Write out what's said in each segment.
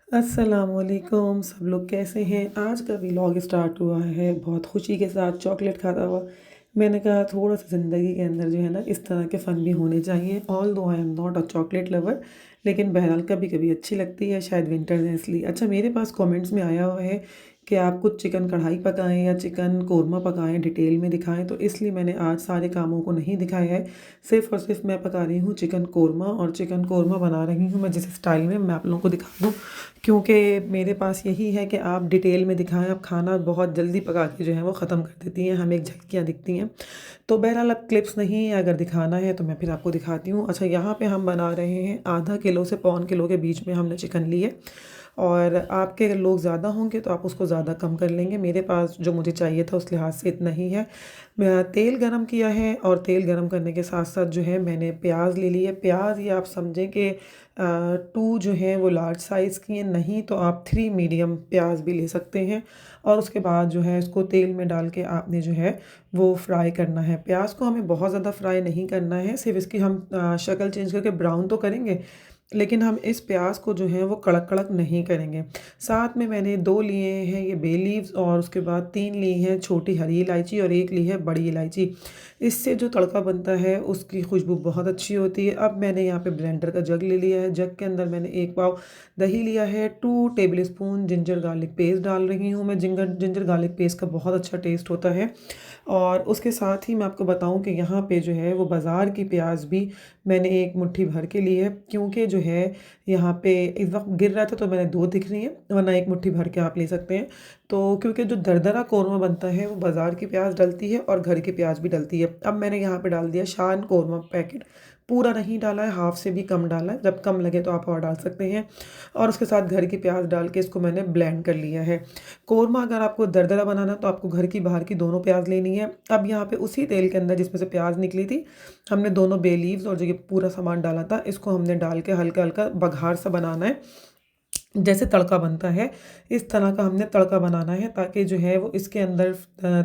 अस्सलामुअलैकुम, सब लोग कैसे हैं? आज का व्लॉग स्टार्ट हुआ है बहुत खुशी के साथ चॉकलेट खाता हुआ। मैंने कहा थोड़ा-सा ज़िंदगी के अंदर जो है ना इस तरह के फ़न भी होने चाहिए। Although I am not a chocolate lover, लेकिन बहरहाल कभी-कभी अच्छी लगती है, शायद विंटर्स हैं इसलिए। अच्छा, मेरे पास कमेंट्स में आया हुआ है कि आप कुछ चिकन कढ़ाई पकाएँ या चिकन कोरमा पकाएँ, डिटेल में दिखाएँ, तो इसलिए मैंने आज सारे कामों को नहीं दिखाया है। सिर्फ़ और सिर्फ़ मैं पका रही हूँ चिकन कोरमा, और चिकन कोरमा बना रही हूँ मैं जिस स्टाइल में, मैं आप लोगों को दिखा दूँ। क्योंकि मेरे पास यही है कि आप डिटेल में दिखाएँ, आप खाना बहुत जल्दी पका के जो है वो ख़त्म कर देती हैं, हमें एक झलकियाँ दिखती हैं। तो बहरहाल अब क्लिप्स नहीं है, अगर दिखाना है तो मैं फिर आपको दिखाती हूँ। अच्छा, यहाँ पे हम बना रहे हैं आधा किलो से पौन किलो के बीच में हमने चिकन ली है, और आपके अगर लोग ज़्यादा होंगे तो आप उसको ज़्यादा कम कर लेंगे। मेरे पास जो मुझे चाहिए था उस लिहाज से इतना ही है। मैं तेल गरम किया है, और तेल गरम करने के साथ-साथ जो है मैंने प्याज़ ले ली है। प्याज़ ये आप समझें कि 2 जो हैं वो लार्ज साइज़ की हैं, नहीं तो आप 3 मीडियम प्याज़ भी ले सकते हैं। और उसके बाद जो है इसको तेल में डाल के आपने जो है वो फ्राई करना है। प्याज़ को हमें बहुत ज़्यादा फ्राई नहीं करना है, सिर्फ़ इसकी हम शक्ल चेंज करके ब्राउन तो करेंगे, लेकिन हम इस प्याज़ को जो है वो कड़क-कड़क नहीं करेंगे। साथ में मैंने 2 लिए हैं ये बे लीव्स, और उसके बाद 3 ली हैं छोटी हरी इलायची, और 1 ली है बड़ी इलायची। इससे जो तड़का बनता है उसकी खुशबू बहुत अच्छी होती है। अब मैंने यहाँ पे ब्लेंडर का जग ले लिया है। जग के अंदर मैंने 1 पाव दही लिया है, 2 table spoon ginger garlic paste डाल रही हूँ मैं। जिंगर जिंजर गार्लिक पेस्ट का बहुत अच्छा टेस्ट होता है। और उसके साथ ही मैं आपको बताऊँ कि यहाँ पे जो है वो बाज़ार की प्याज़ भी मैंने 1 मुट्ठी भर के ली है, क्योंकि जो है यहाँ पे इस वक़्त गिर रहा था तो मैंने 2 दिख रही हैं, वरना 1 मुट्ठी भर के आप ले सकते हैं। तो क्योंकि जो दरदरा कोरमा बनता है वो बाज़ार की प्याज़ डलती है और घर की प्याज़ भी डलती है। अब मैंने यहाँ पे डाल दिया शान कोरमा पैकेट, पूरा नहीं डाला है, हाफ़ से भी कम डाला है, जब कम लगे तो आप और डाल सकते हैं। और उसके साथ घर की प्याज़ डाल के इसको मैंने ब्लेंड कर लिया है। कोरमा अगर आपको दरदरा बनाना है तो आपको घर की बाहर की दोनों प्याज़ लेनी है। अब यहाँ पे उसी तेल के अंदर जिसमें से प्याज़ निकली थी, हमने दोनों बे लीव्स और जो ये पूरा सामान डाला था, इसको हमने डाल के हल्का-हल्का बघार सा बनाना है। जैसे तड़का बनता है, इस तरह का हमने तड़का बनाना है, ताकि जो है वो इसके अंदर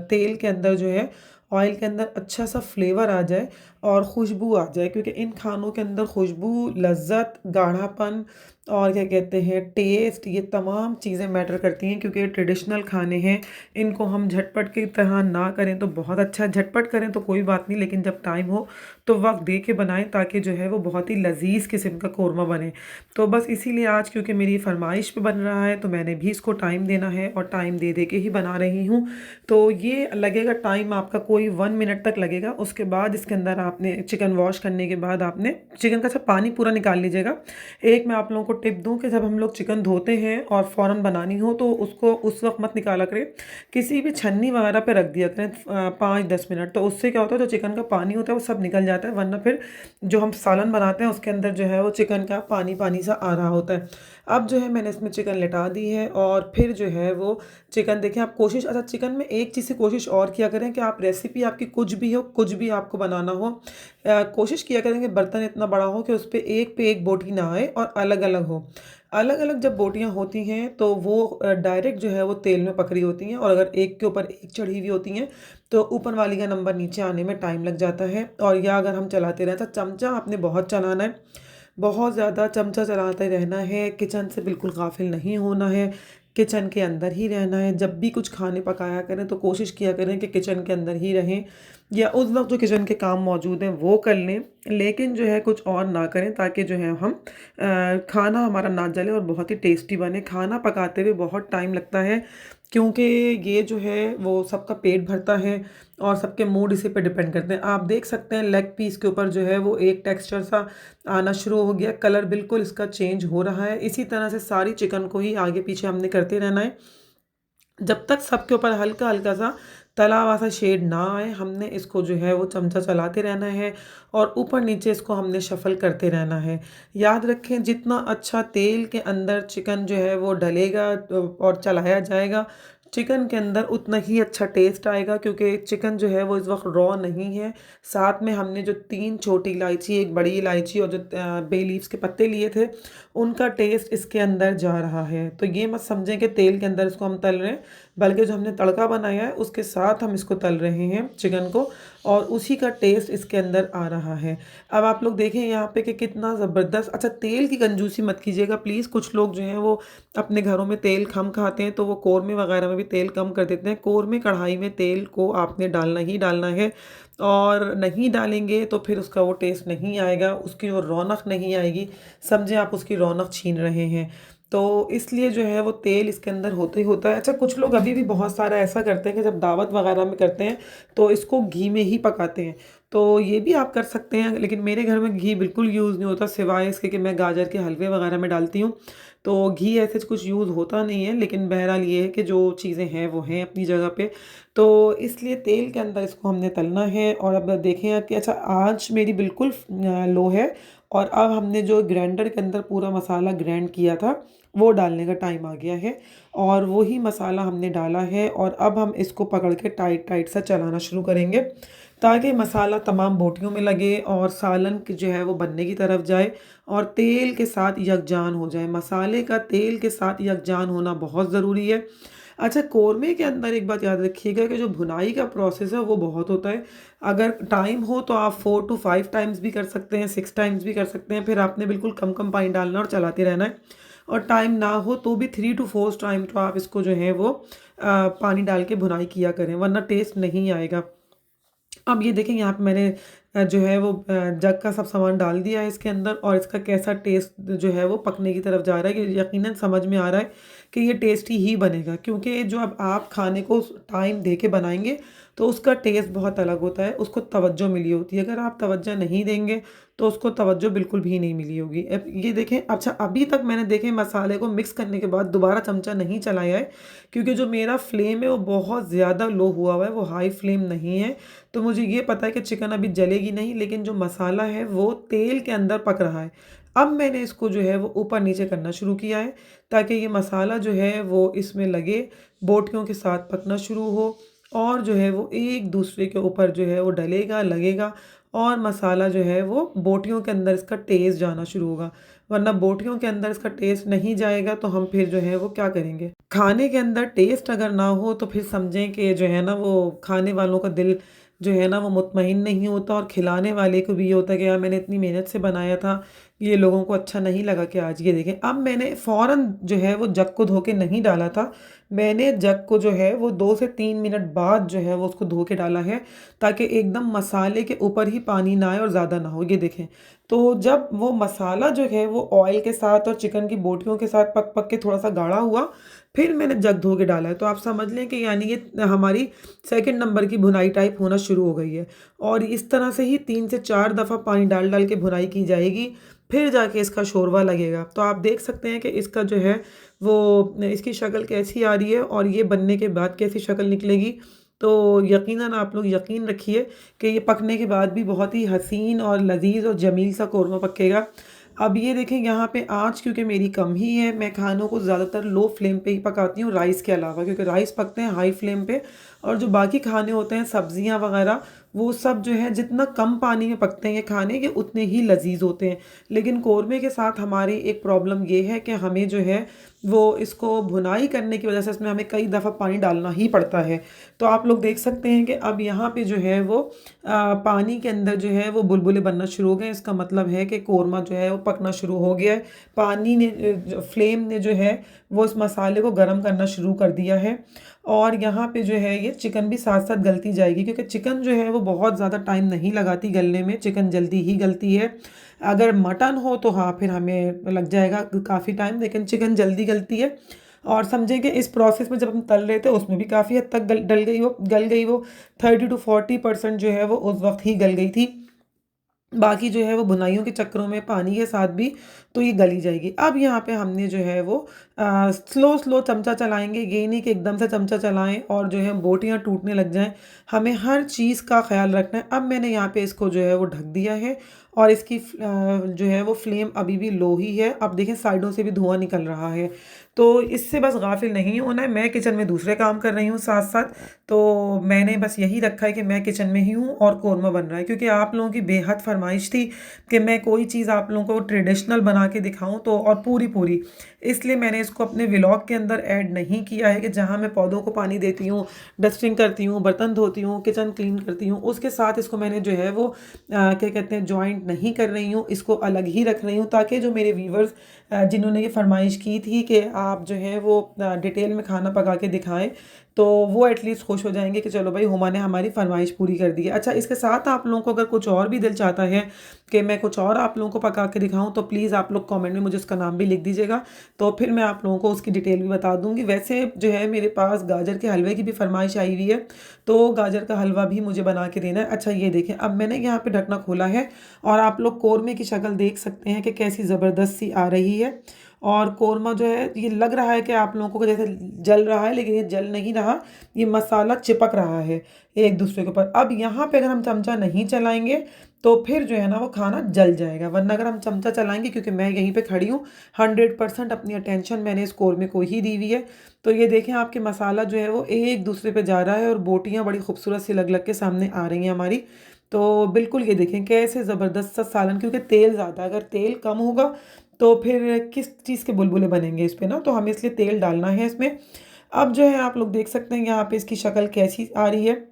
तेल के अंदर जो है ऑयल के अंदर अच्छा सा फ्लेवर आ जाए और खुशबू आ जाए, क्योंकि इन खानों के अंदर खुशबू, लज़्ज़त, गाढ़ापन और क्या कहते हैं टेस्ट, ये तमाम चीज़ें मैटर करती हैं, क्योंकि ये ट्रेडिशनल खाने हैं। इनको हम झटपट की तरह ना करें तो बहुत अच्छा, झटपट करें तो कोई बात नहीं, लेकिन जब टाइम हो तो वक़्त दे के बनाएँ, ताकि जो है वो बहुत ही लज़ीज़ किस्म का कोरमा बने। तो बस इसीलिए आज क्योंकि मेरी फ़रमाइश पे बन रहा है तो मैंने भी इसको टाइम देना है, और टाइम दे दे के ही बना रही हूँ। तो ये लगेगा टाइम आपका कोई 1 मिनट तक लगेगा। उसके बाद इसके अंदर आपने चिकन वॉश करने के बाद आपने चिकन का सब पानी पूरा निकाल लीजिएगा। एक मैं आप लोगों को टिप दूँ कि जब हम लोग चिकन धोते हैं और फ़ौरन बनानी हो तो उसको उस वक़्त मत निकाला करें। किसी भी छन्नी वगैरह पे रख दिया करें 5-10 मिनट, तो उससे क्या होता है जो चिकन का पानी होता है वो सब निकल जाता है, वरना फिर जो हम सालन बनाते हैं उसके अंदर जो है वो चिकन का पानी-पानी सा आ रहा होता है। अब जो है मैंने इसमें चिकन लिटा दी है, और फिर जो है वो चिकन देखिए आप कोशिश, अच्छा चिकन में एक चीज़ की कोशिश और किया करें कि आप रेसिपी आपकी कुछ भी हो, कुछ भी आपको बनाना हो, कोशिश किया करें कि बर्तन इतना बड़ा हो कि उस पे एक बोटी ना आए और अलग-अलग हो। अलग-अलग जब बोटियाँ होती हैं तो वो डायरेक्ट जो है वो तेल में पक रही होती हैं, और अगर एक के ऊपर एक चढ़ी हुई होती हैं तो ऊपर वाली का नंबर नीचे आने में टाइम लग जाता है। और या अगर हम चलाते रहें तो चमचा आपने बहुत चलाना है, बहुत ज़्यादा चमचा चलाते रहना है, किचन से बिल्कुल गाफिल नहीं होना है, किचन के अंदर ही रहना है। जब भी कुछ खाने पकाया करें तो कोशिश किया करें कि किचन के अंदर ही रहें, या उस वक्त जो किचन के काम मौजूद हैं वो कर लें, लेकिन जो है कुछ और ना करें, ताकि जो है हम खाना हमारा ना जले और बहुत ही टेस्टी बने। खाना पकाते हुए बहुत टाइम लगता है, क्योंकि ये जो है वो सबका पेट भरता है और सबके मूड इसी पे डिपेंड करते हैं। आप देख सकते हैं लेग पीस के ऊपर जो है वो एक टेक्सचर सा आना शुरू हो गया, कलर बिल्कुल इसका चेंज हो रहा है। इसी तरह से सारी चिकन को ही आगे पीछे हमने करते रहना है, जब तक सबके ऊपर हल्का-हल्का सा तला हुआ सा शेड ना आए। हमने इसको जो है वो चमचा चलाते रहना है, और ऊपर-नीचे इसको हमने शफ़ल करते रहना है। याद रखें जितना अच्छा तेल के अंदर चिकन जो है वो डलेगा और चलाया जाएगा, चिकन के अंदर उतना ही अच्छा टेस्ट आएगा, क्योंकि चिकन जो है वो इस वक्त रॉ नहीं है। साथ में हमने जो 3 छोटी इलायची, एक बड़ी इलायची और जो बे लीव्स के पत्ते लिए थे, उनका टेस्ट इसके अंदर जा रहा है। तो ये मत समझें कि तेल के अंदर इसको हम तल रहे हैं, बल्कि जो हमने तड़का बनाया है उसके साथ हम इसको तल रहे हैं चिकन को, और उसी का टेस्ट इसके अंदर आ रहा है। अब आप लोग देखें यहाँ पे कि कितना ज़बरदस्त। अच्छा, तेल की कंजूसी मत कीजिएगा प्लीज़। कुछ लोग जो हैं वो अपने घरों में तेल कम खाते हैं, तो वो कौरमे वगैरह में भी तेल कम कर देते हैं। कौरमे कढ़ाई में तेल को आपने डालना ही डालना है, और नहीं डालेंगे तो फिर उसका वो टेस्ट नहीं आएगा, उसकी वो रौनक नहीं आएगी। समझें आप उसकी रौनक छीन रहे हैं। तो इसलिए जो है वो तेल इसके अंदर होता ही होता है। अच्छा, कुछ लोग अभी भी बहुत सारा ऐसा करते हैं कि जब दावत वगैरह में करते हैं तो इसको घी में ही पकाते हैं। तो ये भी आप कर सकते हैं, लेकिन मेरे घर में घी बिल्कुल यूज़ नहीं होता, सिवाय इसके कि मैं गाजर के हलवे वगैरह में डालती हूँ। तो घी ऐसे कुछ यूज़ होता नहीं है, लेकिन बहरहाल ये है कि जो चीज़ें हैं वो हैं अपनी जगह पे। तो इसलिए तेल के अंदर इसको हमने तलना है। और अब देखें आप कि अच्छा, आँच मेरी बिल्कुल लो है, और अब हमने जो ग्राइंडर के अंदर पूरा मसाला ग्राइंड किया था वो डालने का टाइम आ गया है, और वही मसाला हमने डाला है। और अब हम इसको पकड़ के टाइट टाइट सा चलाना शुरू करेंगे, ताकि मसाला तमाम बोटियों में लगे और सालन की जो है वो बनने की तरफ जाए और तेल के साथ यकजान हो जाए। मसाले का तेल के साथ यकजान होना बहुत ज़रूरी है। अच्छा, कौरमे के अंदर एक बात याद रखिएगा कि जो भुनाई का प्रोसेस है वो बहुत होता है। अगर टाइम हो तो आप 4 टू 5 टाइम्स भी कर सकते हैं, 6 टाइम्स भी कर सकते हैं। फिर आपने बिल्कुल कम कम पानी डालना और चलाते रहना है। और टाइम ना हो तो भी 3 टू 4 टाइम तो आप इसको जो है वो पानी डाल के भुनाई किया करें, वरना टेस्ट नहीं आएगा। अब ये देखें, यहाँ पे मैंने जो है वो जग का सब सामान डाल दिया है इसके अंदर, और इसका कैसा टेस्ट जो है वो पकने की तरफ जा रहा है कि यकीनन समझ में आ रहा है कि ये टेस्टी ही बनेगा। क्योंकि जो अब आप खाने को टाइम दे के बनाएंगे तो उसका टेस्ट बहुत अलग होता है, उसको तवज्जो मिली होती है। अगर आप तवज्जो नहीं देंगे तो उसको तवज्जो बिल्कुल भी नहीं मिली होगी। अब ये देखें, अच्छा अभी तक मैंने देखें मसाले को मिक्स करने के बाद दोबारा चमचा नहीं चलाया है, क्योंकि जो मेरा फ्लेम है वो बहुत ज़्यादा लो हुआ है, वो हाई फ्लेम नहीं है। तो मुझे ये पता है कि चिकन अभी जलेगी नहीं, लेकिन जो मसाला है वो तेल के अंदर पक रहा है। अब मैंने इसको जो है वो ऊपर नीचे करना शुरू किया है, ताकि ये मसाला जो है वो इसमें लगे, बोटियों के साथ पकना शुरू हो, और जो है वो एक दूसरे के ऊपर जो है वो डलेगा, लगेगा, और मसाला जो है वो बोटियों के अंदर इसका टेस्ट जाना शुरू होगा। वरना बोटियों के अंदर इसका टेस्ट नहीं जाएगा तो हम फिर जो है वो क्या करेंगे? खाने के अंदर टेस्ट अगर ना हो तो फिर समझें कि जो है ना वो खाने वालों का दिल जो है ना वो मुतमईन नहीं होता, और खिलाने वाले को भी ये होता है कि यार मैंने इतनी मेहनत से बनाया था, ये लोगों को अच्छा नहीं लगा कि आज ये देखें। अब मैंने फ़ौरन जो है वो जग को धो के नहीं डाला था, मैंने जग को जो है वो 2 से 3 मिनट बाद जो है वो उसको धो के डाला है, ताकि एकदम मसाले के ऊपर ही पानी ना आए और ज़्यादा ना हो। ये देखें, तो जब वो मसाला जो है वो ऑयल के साथ और चिकन की बोटियों के साथ पक पक के थोड़ा सा गाढ़ा हुआ, फिर मैंने जग धो के डाला है। तो आप समझ लें कि यानी ये हमारी सेकंड नंबर की भुनाई टाइप होना शुरू हो गई है। और इस तरह से ही 3 से 4 दफ़ा पानी डाल डाल के भुनाई की जाएगी, फिर जाके इसका शोरबा लगेगा। तो आप देख सकते हैं कि इसका जो है वो इसकी शक्ल कैसी आ रही है, और ये बनने के बाद कैसी शक्ल निकलेगी। तो यकीनन आप लोग यकीन रखिए कि ये पकने के बाद भी बहुत ही हसीन और लज़ीज़ और जमील सा कौरमा पकेगा। अब ये देखें, यहाँ पे आँच क्योंकि मेरी कम ही है, मैं खानों को ज़्यादातर लो फ्लेम पे ही पकाती हूँ राइस के अलावा, क्योंकि राइस पकते हैं हाई फ्लेम पे, और जो बाकी खाने होते हैं सब्जियाँ वगैरह, वो सब जो है जितना कम पानी में पकते हैं ये खाने के, उतने ही लजीज होते हैं। लेकिन कौरमे के साथ हमारी एक प्रॉब्लम ये है कि हमें जो है वो इसको भुनाई करने की वजह से इसमें हमें कई दफ़ा पानी डालना ही पड़ता है। तो आप लोग देख सकते हैं कि अब यहाँ पे जो है वो पानी के अंदर जो है वो बुलबुले बनना शुरू हो गए। इसका मतलब है कि कौरमा जो है वो पकना शुरू हो गया है। पानी ने फ्लेम ने जो है वो इस मसाले को गर्म करना शुरू कर दिया है, और यहाँ पे जो है ये चिकन भी साथ साथ गलती जाएगी, क्योंकि चिकन जो है वो बहुत ज़्यादा टाइम नहीं लगाती गलने में, चिकन जल्दी ही गलती है। अगर मटन हो तो हाँ फिर हमें लग जाएगा काफ़ी टाइम, लेकिन चिकन जल्दी गलती है। और समझें कि इस प्रोसेस में जब हम तल रहे थे उसमें भी काफ़ी हद तक गल गई वो 30 टू 40% जो है वो उस वक्त ही गल गई थी। बाकी जो है वो बुनाइयों के चक्करों में पानी के साथ भी तो ये गली जाएगी। अब यहाँ पे हमने जो है वो स्लो स्लो चमचा चलाएंगे, ये नहीं कि एकदम से चमचा चलाएं और जो है बोटियाँ टूटने लग जाएं। हमें हर चीज़ का ख्याल रखना है। अब मैंने यहाँ पे इसको जो है वो ढक दिया है, और इसकी जो है वो फ्लेम अभी भी लो ही है। अब देखें साइडों से भी धुआं निकल रहा है। तो इससे बस गाफिल नहीं होना है। मैं किचन में दूसरे काम कर रही हूँ साथ साथ। तो मैंने बस यही रखा है कि मैं किचन में ही हूँ और कौरमा बन रहा है, क्योंकि आप लोगों की बेहद फरमाइश थी कि मैं कोई चीज़ आप लोगों को ट्रेडिशनल बना के दिखाऊं, तो और पूरी पूरी, इसलिए मैंने इसको अपने व्लॉग के अंदर ऐड नहीं किया है कि जहाँ मैं पौधों को पानी देती हूँ, डस्टिंग करती हूँ, बर्तन धोती हूँ, किचन क्लीन करती हूँ, उसके साथ इसको मैंने जो है वो क्या कहते हैं जॉइंट नहीं कर रही हूँ, इसको अलग ही रख रही हूँ, ताकि जो मेरे व्यूवर्स जिन्होंने ये फरमाइश की थी कि आप जो है वो डिटेल में खाना पका के दिखाएं, तो वो एटलीस्ट खुश हो जाएंगे कि चलो भाई हुमा ने हमारी फरमाइश पूरी कर दी है। अच्छा, इसके साथ आप लोगों को अगर कुछ और भी दिल चाहता है कि मैं कुछ और आप लोगों को पका के दिखाऊं, तो प्लीज़ आप लोग कमेंट में मुझे उसका नाम भी लिख दीजिएगा, तो फिर मैं आप लोगों को उसकी डिटेल भी बता दूंगी। वैसे जो है मेरे पास गाजर के हलवे की भी फरमाइश आई हुई है, तो गाजर का हलवा भी मुझे बना के देना है। अच्छा, ये देखें, अब मैंने यहाँ पे ढकना खोला है और आप लोग कौरमे की शक्ल देख सकते हैं कि कैसी ज़बरदस्त सी आ रही है। और कौरमा जो है ये लग रहा है कि आप लोगों को जैसे जल रहा है, लेकिन ये जल नहीं रहा, ये मसाला चिपक रहा है एक दूसरे के ऊपर। अब यहाँ पे अगर हम चमचा नहीं चलाएंगे तो फिर जो है ना वो खाना जल जाएगा, वरना अगर हम चमचा चलाएंगे, क्योंकि मैं यहीं पे खड़ी हूँ, 100% अपनी अटेंशन मैंने इस कौरमे को ही दी हुई है। तो ये देखें आपके मसाला जो है वो एक दूसरे पे जा रहा है और बोटियाँ बड़ी खूबसूरत सी लग लग के सामने आ रही हैं हमारी। तो बिल्कुल ये देखें कैसे ज़बरदस्त सा सालन, क्योंकि तेल ज़्यादा, अगर तेल कम होगा तो फिर किस चीज़ के बुलबुले बनेंगे इस पे ना, तो हमें इसलिए तेल डालना है इसमें। अब जो है आप लोग देख सकते हैं यहाँ पे इसकी शक्ल कैसी आ रही है,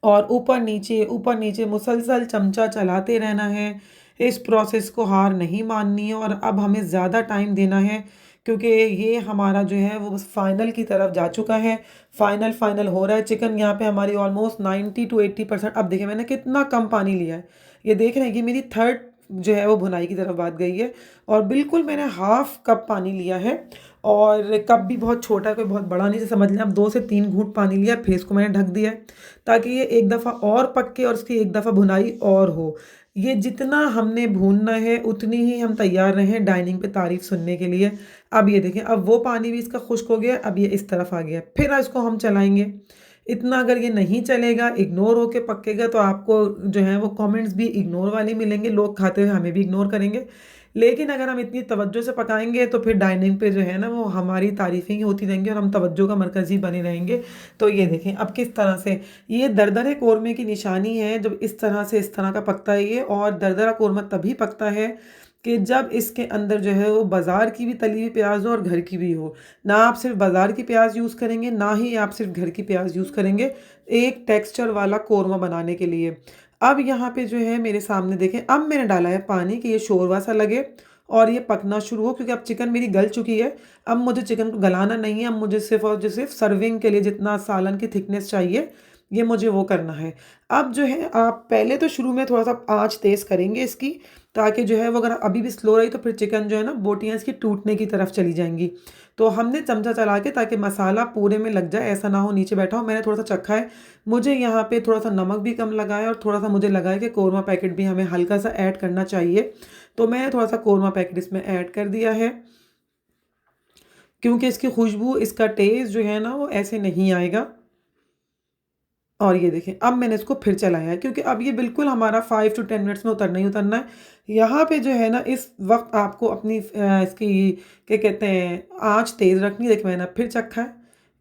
और ऊपर नीचे मुसलसल चमचा चलाते रहना है। इस प्रोसेस को हार नहीं माननी है, और अब हमें ज़्यादा टाइम देना है, क्योंकि ये हमारा जो है वो बस फाइनल की तरफ जा चुका है। फाइनल हो रहा है। चिकन यहाँ पे हमारी ऑलमोस्ट 90 to 80%। अब देखिए मैंने कितना कम पानी लिया है, ये देख रहे हैं कि मेरी थर्ड जो है वो भुनाई की तरफ बात गई है, और बिल्कुल मैंने हाफ कप पानी लिया है। और कप भी बहुत छोटा है, कोई बहुत बड़ा नहीं, जैसे समझ लें अब 2 से 3 घूंट पानी लिया, फिर इसको मैंने ढक दिया है ताकि ये एक दफ़ा और पके और उसकी एक दफ़ा भुनाई और हो। ये जितना हमने भूनना है उतनी ही हम तैयार रहें डाइनिंग पे तारीफ सुनने के लिए। अब ये देखें, अब वो पानी भी इसका खुश्क हो गया, अब ये इस तरफ आ गया, फिर इसको हम चलाएंगे। इतना अगर ये नहीं चलेगा, इग्नोर होके पकेगा, तो आपको जो है वो कमेंट्स भी इग्नोर वाले मिलेंगे, लोग खाते हुए हमें भी इग्नोर करेंगे। लेकिन अगर हम इतनी तवज्जो से पकाएंगे तो फिर डाइनिंग पे जो है ना वो हमारी तारीफ़ें ही होती रहेंगी और हम तवज्जो का मरकज़ ही बने रहेंगे। तो ये देखें अब किस तरह से ये दरदरे कौरमे की निशानी है, जब इस तरह का पकता है ये। और दरदरा कौरमा तभी पकता है कि जब इसके अंदर जो है वो बाज़ार की भी तली हुई प्याज हो और घर की भी हो। ना आप सिर्फ बाज़ार की प्याज यूज़ करेंगे, ना ही आप सिर्फ घर की प्याज यूज़ करेंगे एक टेक्सचर वाला कौरमा बनाने के लिए। अब यहाँ पे जो है मेरे सामने देखें, अब मैंने डाला है पानी कि ये शोरवा सा लगे और ये पकना शुरू हो, क्योंकि अब चिकन मेरी गल चुकी है। अब मुझे चिकन को गलाना नहीं है, अब मुझे सिर्फ और सिर्फ सर्विंग के लिए जितना सालन की थिकनेस चाहिए ये मुझे वो करना है। अब जो है आप पहले तो शुरू में थोड़ा सा आँच तेज़ करेंगे इसकी, ताकि जो है वो अगर अभी भी स्लो रही तो फिर चिकन जो है ना बोटियाँ इसकी टूटने की तरफ चली जाएंगी। तो हमने चमचा चला के ताकि मसाला पूरे में लग जाए, ऐसा ना हो नीचे बैठा हो। मैंने थोड़ा सा चखा है, मुझे यहाँ पे थोड़ा सा नमक भी कम लगा है और थोड़ा सा मुझे लगा है कि कौरमा पैकेट भी हमें हल्का सा ऐड करना चाहिए, तो मैंने थोड़ा सा कौरमा पैकेट इसमें ऐड कर दिया है, क्योंकि इसकी खुशबू, इसका टेस्ट जो है ना वो ऐसे नहीं आएगा। और ये देखें अब मैंने इसको फिर चलाया है, क्योंकि अब ये बिल्कुल हमारा 5 to 10 मिनट्स में उतरना ही उतरना है। यहाँ पे जो है ना इस वक्त आपको अपनी इसकी क्या कहते हैं आँच तेज़ रखनी है। देखिए मैंने फिर चखा है,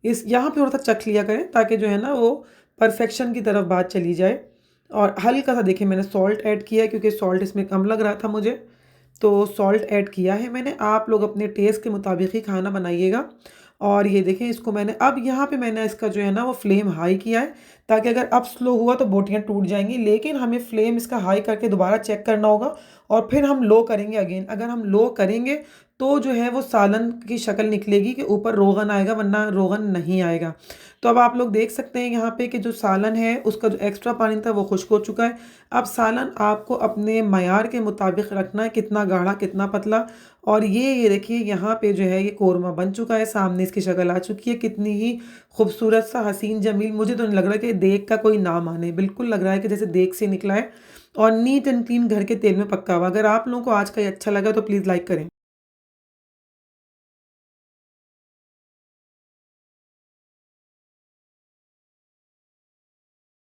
इस यहाँ पे थोड़ा सा चख लिया करें ताकि जो है ना वो परफेक्शन की तरफ बात चली जाए। और हल्का सा देखिए मैंने सॉल्ट ऐड किया है, क्योंकि सॉल्ट इसमें कम लग रहा था मुझे, तो सॉल्ट ऐड किया है मैंने। आप लोग अपने टेस्ट के मुताबिक ही खाना बनाइएगा। और ये देखें इसको मैंने अब यहाँ पे मैंने इसका जो है ना वो फ्लेम हाई किया है, ताकि अगर अब स्लो हुआ तो बोटियाँ टूट जाएंगी, लेकिन हमें फ्लेम इसका हाई करके दोबारा चेक करना होगा और फिर हम लो करेंगे अगेन। अगर हम लो करेंगे तो जो है वो सालन की शक्ल निकलेगी कि ऊपर रोगन आएगा, वरना रोगन नहीं आएगा। तो अब आप लोग देख सकते हैं यहाँ पे कि जो सालन है उसका जो एक्स्ट्रा पानी था वो खुश्क हो चुका है। अब सालन आपको अपने मयार के मुताबिक रखना है, कितना गाढ़ा कितना पतला। और ये देखिए यहाँ पे जो है ये कौरमा बन चुका है, सामने इसकी शक्ल आ चुकी है, कितनी ही खूबसूरत सा हसीन जमील। मुझे तो नहीं लग रहा कि देग का कोई नाम आने, बिल्कुल लग रहा है कि जैसे देग से निकला है और नीट एंड क्लीन घर के तेल में पक्का हुआ। अगर आप लोगों को आज का ये अच्छा लगा तो प्लीज़ लाइक करें।